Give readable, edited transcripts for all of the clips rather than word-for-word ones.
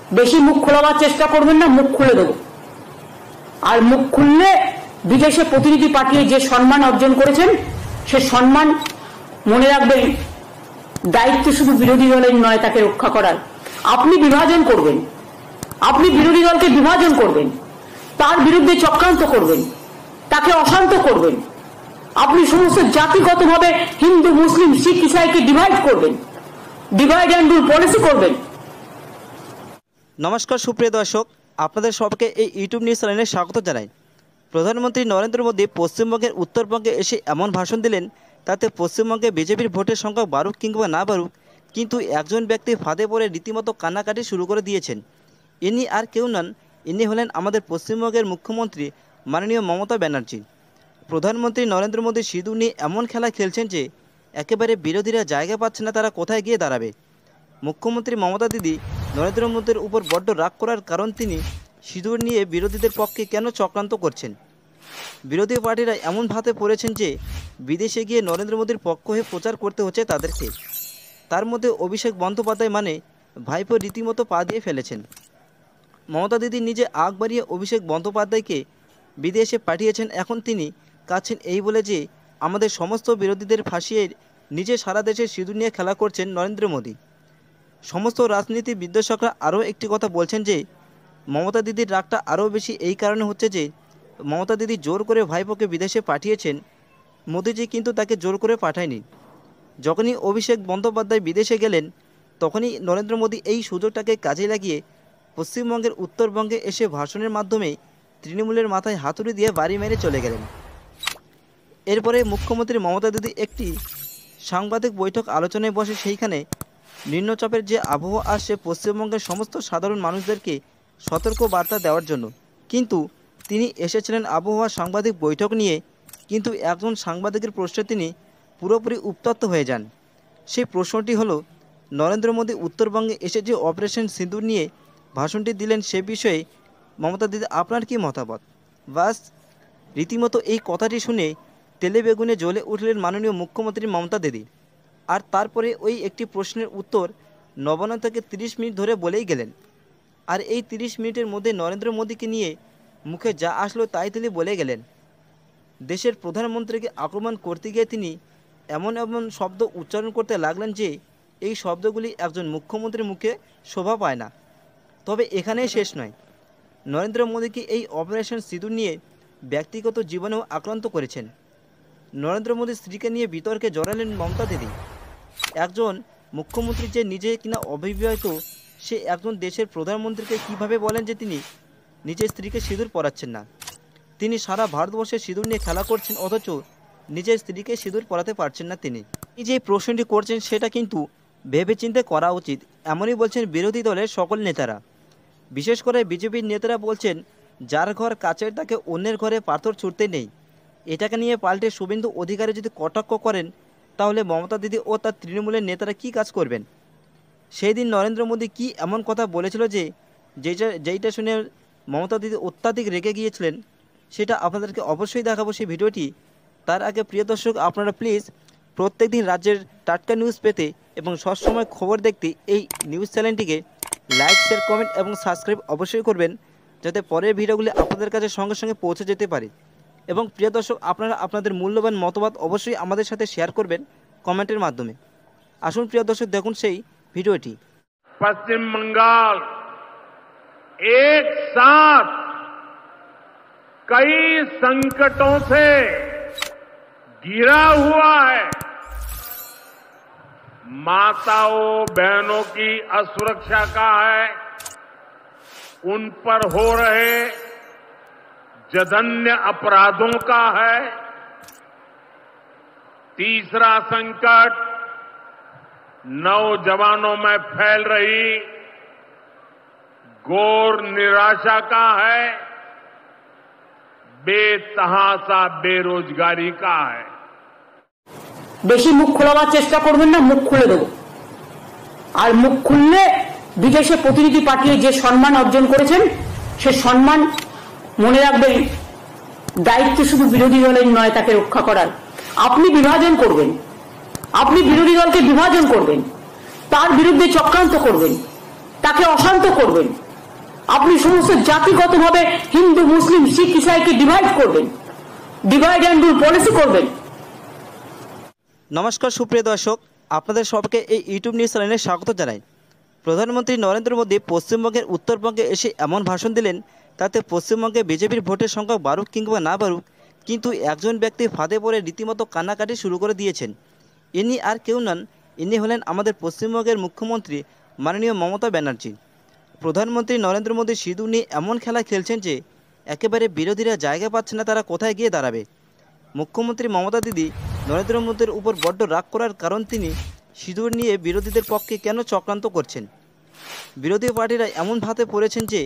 বেশি মুখ খোলাবার চেষ্টা করবেন না, মুখ খুলে দেব। আর মুখ খুললে বিদেশে প্রতিনিধি পাঠিয়ে যে সম্মান অর্জন করেছেন সে সম্মান মনে রাখবেন, দায়িত্ব শুধু বিরোধী দলের নয় তাকে রক্ষা করার। আপনি বিভাজন করবেন, আপনি বিরোধী দলকে বিভাজন করবেন, তার বিরুদ্ধে চক্রান্ত করবেন, তাকে অশান্ত করবেন, আপনি সমস্ত জাতিগতভাবে হিন্দু মুসলিম শিখ ইসাইকে ডিভাইড করবেন, ডিভাইড অ্যান্ড রুল পলিসি করবেন। নমস্কার সুপ্রিয় দর্শক, আপনাদের সবাইকে এই ইউটিউব নিউজ চ্যানেলে স্বাগত জানাই। প্রধানমন্ত্রী নরেন্দ্র মোদী পশ্চিমবঙ্গের উত্তরবঙ্গে এসে এমন ভাষণ দিলেন, তাতে পশ্চিমবঙ্গে বিজেপির ভোটের সংখ্যা বাড়ুক কিংবা না বাড়ুক, কিন্তু একজন ব্যক্তি ফাঁদে পড়ে রীতিমতো কান্নাকাটি শুরু করে দিয়েছেন। ইনি আর কেউ নন, ইনি হলেন আমাদের পশ্চিমবঙ্গের মুখ্যমন্ত্রী মাননীয় মমতা ব্যানার্জি। প্রধানমন্ত্রী নরেন্দ্র মোদী সিঁদুর নিয়ে এমন খেলা খেলছেন যে একেবারে বিরোধীরা জায়গা পাচ্ছে না তারা কোথায় গিয়ে দাঁড়াবে। মুখ্যমন্ত্রী মমতা দিদি নরেন্দ্র মোদীর উপর বড্ড রাগ করার কারণ তিনি সিঁদুর নিয়ে বিরোধীদের পক্ষে কেন চক্রান্ত করছেন। বিরোধী পার্টিরা এমন ভাতে পড়েছেন যে বিদেশে গিয়ে নরেন্দ্র মোদীর পক্ষ হয়ে প্রচার করতে হচ্ছে তাদেরকে। তার মধ্যে অভিষেক বন্দ্যোপাধ্যায় মানে ভাইপো রীতিমতো পা দিয়ে ফেলেছেন। মমতা দিদি নিজে আগ বাড়িয়ে অভিষেক বন্দ্যোপাধ্যায়কে বিদেশে পাঠিয়েছেন। এখন তিনি কাছেন এই বলে যে আমাদের সমস্ত বিরোধীদের ফাঁসিয়ে নিজে সারা দেশে সিঁদুর নিয়ে খেলা করছেন নরেন্দ্র মোদী। সমস্ত রাজনীতি বিশ্লেষকরা আরও একটি কথা বলছেন যে মমতা দিদির রাগটা আরও বেশি এই কারণে হচ্ছে যে মমতা দিদি জোর করে ভাইপোকে বিদেশে পাঠিয়েছেন, মোদিজি কিন্তু তাকে জোর করে পাঠায়নি। যখনই অভিষেক বন্দ্যোপাধ্যায় বিদেশে গেলেন তখনই নরেন্দ্র মোদী এই সুযোগটাকে কাজে লাগিয়ে পশ্চিমবঙ্গের উত্তরবঙ্গে এসে ভাষণের মাধ্যমে তৃণমূলের মাথায় হাতুড়ি দিয়ে বাড়ি মেরে চলে গেলেন। এরপরে মুখ্যমন্ত্রী মমতা দিদি একটি সাংবাদিক বৈঠক আলোচনায় বসে সেইখানে নিম্নচাপের যে আবহাওয়া আসছে পশ্চিমবঙ্গের সমস্ত সাধারণ মানুষদেরকে সতর্ক বার্তা দেওয়ার জন্য, কিন্তু তিনি এসেছিলেন আবহাওয়া সাংবাদিক বৈঠক নিয়ে, কিন্তু একজন সাংবাদিকের প্রশ্নে তিনি পুরোপুরি উত্তপ্ত হয়ে যান। সেই প্রশ্নটি হলো নরেন্দ্র মোদী উত্তরবঙ্গে এসে যে অপারেশন সিঁদুর নিয়ে ভাষণটি দিলেন সে বিষয়ে মমতা দিদি আপনার কি মতামত? বাস রীতিমতো এই কথাটি শুনে তেলে বেগুনে জ্বলে উঠলেন মাননীয় মুখ্যমন্ত্রী মমতা দিদি। আর তারপরে ওই একটি প্রশ্নের উত্তর নবান্ন থেকে 30 মিনিট ধরে বলেই গেলেন। আর এই 30 মিনিটের মধ্যে নরেন্দ্র মোদীকে নিয়ে মুখে যা আসলো তাই তিনি বলে গেলেন। দেশের প্রধানমন্ত্রীকে আক্রমণ করতে গিয়ে তিনি এমন এমন শব্দ উচ্চারণ করতে লাগলেন যে এই শব্দগুলি একজন মুখ্যমন্ত্রীর মুখে শোভা পায় না। তবে এখানেই শেষ নয়, নরেন্দ্র মোদীকে এই অপারেশন সিঁদুর নিয়ে ব্যক্তিগত জীবনেও আক্রান্ত করেছেন। নরেন্দ্র মোদীর স্ত্রীকে নিয়ে বিতর্কে জড়ালেন মমতা দিদি। একজন মুখ্যমন্ত্রী যে নিজে কিনা অবিবাহিত, সে একজন দেশের প্রধানমন্ত্রীকে কিভাবে বলেন যে তিনি নিজের স্ত্রীকে সিঁদুর পরাচ্ছেন না। তিনি সারা ভারতবর্ষে সিঁদুর নিয়ে খেলা করছেন, অথচ নিজের স্ত্রীকে সিঁদুর পরাতে পারছেন না। তিনি যে প্রশ্নটি করছেন সেটা কিন্তু ভেবেচিন্তে করা উচিত, এমনই বলছেন বিরোধী দলের সকল নেতারা। বিশেষ করে বিজেপির নেতারা বলছেন যার ঘর কাচের তাকে অন্যের ঘরে পাথর ছুঁড়তে নেই। এটাকে নিয়ে পাল্টে শুভেন্দু অধিকারী যদি কটাক্ষ করেন তাহলে মমতা দিদি ও তার তৃণমূলের নেতারা কি কাজ করবেন? সেই দিন নরেন্দ্র মোদী কি এমন কথা বলেছিল যে যেইটা শুনে মমতা দিদি অত্যাধিক রেগে গিয়েছিলেন, সেটা আপনাদেরকে অবশ্যই দেখাবো সেই ভিডিওটি। তার আগে প্রিয় দর্শক, আপনারা প্লিজ প্রত্যেকদিন রাজ্যের টাটকা নিউজ পেতে এবং সবসময় খবর দেখতে এই নিউজ চ্যানেলটিকে লাইক, শেয়ার, কমেন্ট এবং সাবস্ক্রাইব অবশ্যই করবেন, যাতে পরের ভিডিওগুলি আপনাদের কাছে সঙ্গে সঙ্গে পৌঁছে যেতে পারে। এবং প্রিয় দর্শক, আপনারা আপনাদের মূল্যবান মতামত অবশ্যই আমাদের সাথে শেয়ার করবেন কমেন্টের মাধ্যমে। আসুন প্রিয় দর্শক, দেখুন সেই ভিডিওটি। पश्चिम बंगाल एक साथ कई संकटों से घिरा हुआ है। माताओं बहनों की असुरक्षा का है, उन पर हो रहे जघन्य अपराधों का है। तीसरा संकट नौजवानों में फैल रही घोर निराशा का है, बेतहाशा बेरोजगारी का है। বেশি মুখ খোলাবার চেষ্টা করবেন না, মুখ খুলে দেব। আর মুখ খুললে বিদেশে প্রতিনিধি পাঠিয়ে যে সম্মান অর্জন করেছেন সে সম্মান মনে রাখবেন, দায়িত্ব শুধু বিরোধী দলের নয় তাকে রক্ষা করার। আপনি বিভাজন করবেন, আপনি বিরোধী দলকে বিভাজন করবেন, তার বিরুদ্ধে চক্রান্ত করবেন, তাকে অশান্ত করবেন, আপনি সমস্ত জাতিগতভাবে হিন্দু মুসলিম শিখ ইসাইকে ডিভাইড করবেন, ডিভাইড অ্যান্ড রুল পলিসি করবেন। নমস্কার সুপ্রিয় দর্শক, আপনাদের সবকে এই ইউটিউব নিউজ চ্যানেলে স্বাগত জানাই। প্রধানমন্ত্রী নরেন্দ্র মোদী পশ্চিমবঙ্গের উত্তরবঙ্গে এসে এমন ভাষণ দিলেন, তাতে পশ্চিমবঙ্গে বিজেপির ভোটের সংখ্যা বাড়ুক কিংবা না বাড়ুক, কিন্তু একজন ব্যক্তি ফাঁদে পড়ে রীতিমতো কান্নাকাটি শুরু করে দিয়েছেন। ইনি আর কেউ নন, ইনি হলেন আমাদের পশ্চিমবঙ্গের মুখ্যমন্ত্রী মাননীয় মমতা ব্যানার্জি। প্রধানমন্ত্রী নরেন্দ্র মোদী সিঁদুর নিয়ে এমন খেলা খেলছেন যে একেবারে বিরোধীরা জায়গা পাচ্ছে না তারা কোথায় গিয়ে দাঁড়াবে। মুখ্যমন্ত্রী মমতা দিদি নরেন্দ্র মোদীর উপর বড্ড রাগ করার কারণ তিনি সিঁদুর নিয়ে বিরোধীদের পক্ষে কেন চক্রান্ত করছেন। বিরোধী পার্টিরা এমন ভাতে পড়েছেন যে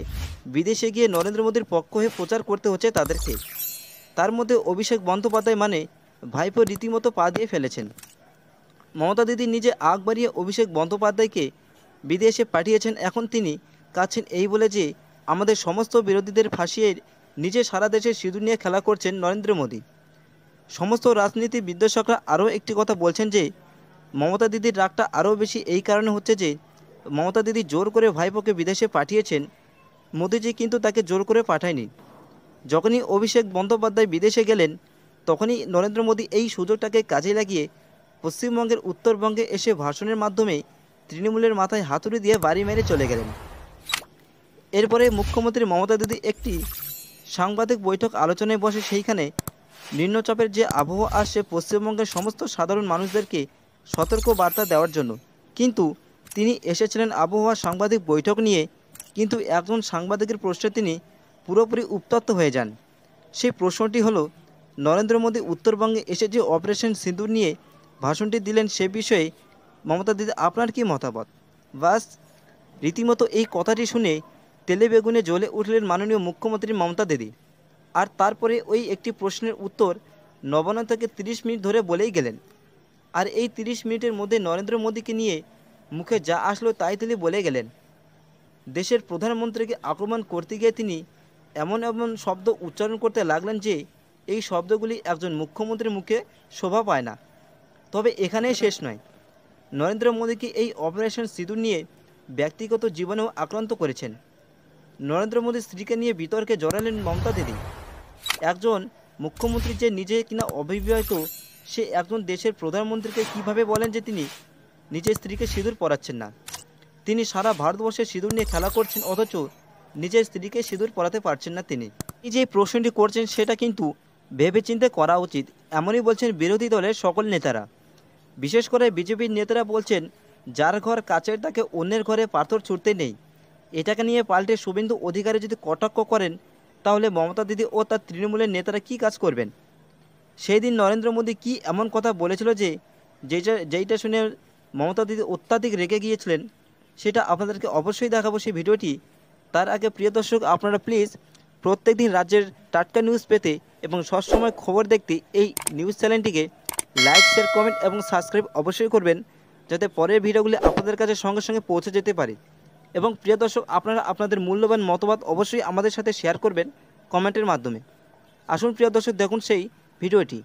বিদেশে গিয়ে নরেন্দ্র মোদীর পক্ষ হয়ে প্রচার করতে হচ্ছে তাদেরকে। তার মধ্যে অভিষেক বন্দ্যোপাধ্যায় মানে ভাইপো রীতিমতো পা দিয়ে ফেলেছেন। মমতা দিদি নিজে আগ বাড়িয়ে অভিষেক বন্দ্যোপাধ্যায়কে বিদেশে পাঠিয়েছেন। এখন তিনি কাছেন এই বলে যে আমাদের সমস্ত বিরোধীদের ফাঁসিয়ে নিজে সারা দেশে সিঁদুর নিয়ে খেলা করছেন নরেন্দ্র মোদী। সমস্ত রাজনীতি বিশ্লেষকরা আরও একটি কথা বলছেন যে মমতা দিদির রাগটা আরও বেশি এই কারণে হচ্ছে যে মমতা দিদি জোর করে ভাইপোকে বিদেশে পাঠিয়েছেন, মোদিজি কিন্তু তাকে জোর করে পাঠায়নি। যখনই অভিষেক বন্দ্যোপাধ্যায় বিদেশে গেলেন তখনই নরেন্দ্র মোদী এই সুযোগটাকে কাজে লাগিয়ে পশ্চিমবঙ্গের উত্তরবঙ্গে এসে ভাষণের মাধ্যমে তৃণমূলের মাথায় হাতুড়ি দিয়ে বাড়ি মেরে চলে গেলেন। এরপরে মুখ্যমন্ত্রী মমতা দিদি একটি সাংবাদিক বৈঠক আলোচনায় বসে সেইখানে নিম্নচাপের যে আবহাওয়া আসছে পশ্চিমবঙ্গের সমস্ত সাধারণ মানুষদেরকে সতর্ক বার্তা দেওয়ার জন্য, কিন্তু তিনি এসেছিলেন আবহাওয়া সাংবাদিক বৈঠক নিয়ে, কিন্তু একজন সাংবাদিকের প্রশ্নে তিনি পুরোপুরি উত্তপ্ত হয়ে যান। সেই প্রশ্নটি হলো নরেন্দ্র মোদী উত্তরবঙ্গে এসে যে অপারেশন সিঁদুর নিয়ে ভাষণটি দিলেন সে বিষয়ে মমতা দিদি আপনার কি মতামত। বাস রীতিমতো এই কথাটি শুনে তেলে বেগুনে জ্বলে উঠলেন মাননীয় মুখ্যমন্ত্রী মমতা দিদি। আর তারপরে ওই একটি প্রশ্নের উত্তর নবান্ন থেকে 30 মিনিট ধরে বলেই গেলেন। আর এই 30 মিনিটের মধ্যে নরেন্দ্র মোদীকে নিয়ে মুখে যা আসলো তাই তিনি বলে গেলেন। দেশের প্রধানমন্ত্রীকে আক্রমণ করতে গিয়ে তিনি এমন এমন শব্দ উচ্চারণ করতে লাগলেন যে এই শব্দগুলি একজন মুখ্যমন্ত্রীর মুখে শোভা পায় না। তবে এখানেই শেষ নয়, নরেন্দ্র মোদীকে এই অপারেশন সিঁদুর নিয়ে ব্যক্তিগত জীবনেও আক্রান্ত করেছেন। নরেন্দ্র মোদীর স্ত্রীকে নিয়ে বিতর্কে জড়ালেন মমতা দিদি। একজন মুখ্যমন্ত্রী যে নিজে কিনা অবিবাহিত, সে একজন দেশের প্রধানমন্ত্রীকে কিভাবে বলেন যে তিনি নিজের স্ত্রীকে সিঁদুর পরাচ্ছেন না। তিনি সারা ভারতবর্ষে সিঁদুর নিয়ে খেলা করছেন, অথচ নিজের স্ত্রীকে সিঁদুর পরাতে পারছেন না। তিনি এই যে প্রশ্নটি করছেন সেটা কিন্তু ভেবেচিন্তে করা উচিত, এমনই বলছেন বিরোধী দলের সকল নেতারা। বিশেষ করে বিজেপির নেতারা বলছেন যার ঘর কাচের তাকে অন্যের ঘরে পাথর ছুটতে নেই। এটাকে নিয়ে পাল্টে শুভেন্দু অধিকারী যদি কটাক্ষ করেন তাহলে মমতা দিদি ও তার তৃণমূলের নেতারা কি কাজ করবেন। সেই দিন নরেন্দ্র মোদী কি এমন কথা বলেছিল যে যেইটা শুনে মমতা দিদি অত্যাধিক রেগে গিয়েছিলেন, সেটা আপনাদেরকে অবশ্যই দেখাবো সেই ভিডিওটি। তার আগে প্রিয় দর্শক, আপনারা প্লিজ প্রত্যেকদিন রাজ্যের টাটকা নিউজ পেতে এবং সবসময় খবর দেখতে এই নিউজ চ্যানেলটিকে লাইক, শেয়ার, কমেন্ট এবং সাবস্ক্রাইব অবশ্যই করবেন, যাতে পরের ভিডিওগুলি আপনাদের কাছে সঙ্গে সঙ্গে পৌঁছে যেতে পারে। এবং প্রিয় দর্শক, আপনারা আপনাদের মূল্যবান মতামত অবশ্যই আমাদের সাথে শেয়ার করবেন কমেন্টের মাধ্যমে। আসুন প্রিয় দর্শক, দেখুন সেই ভিডিওটি।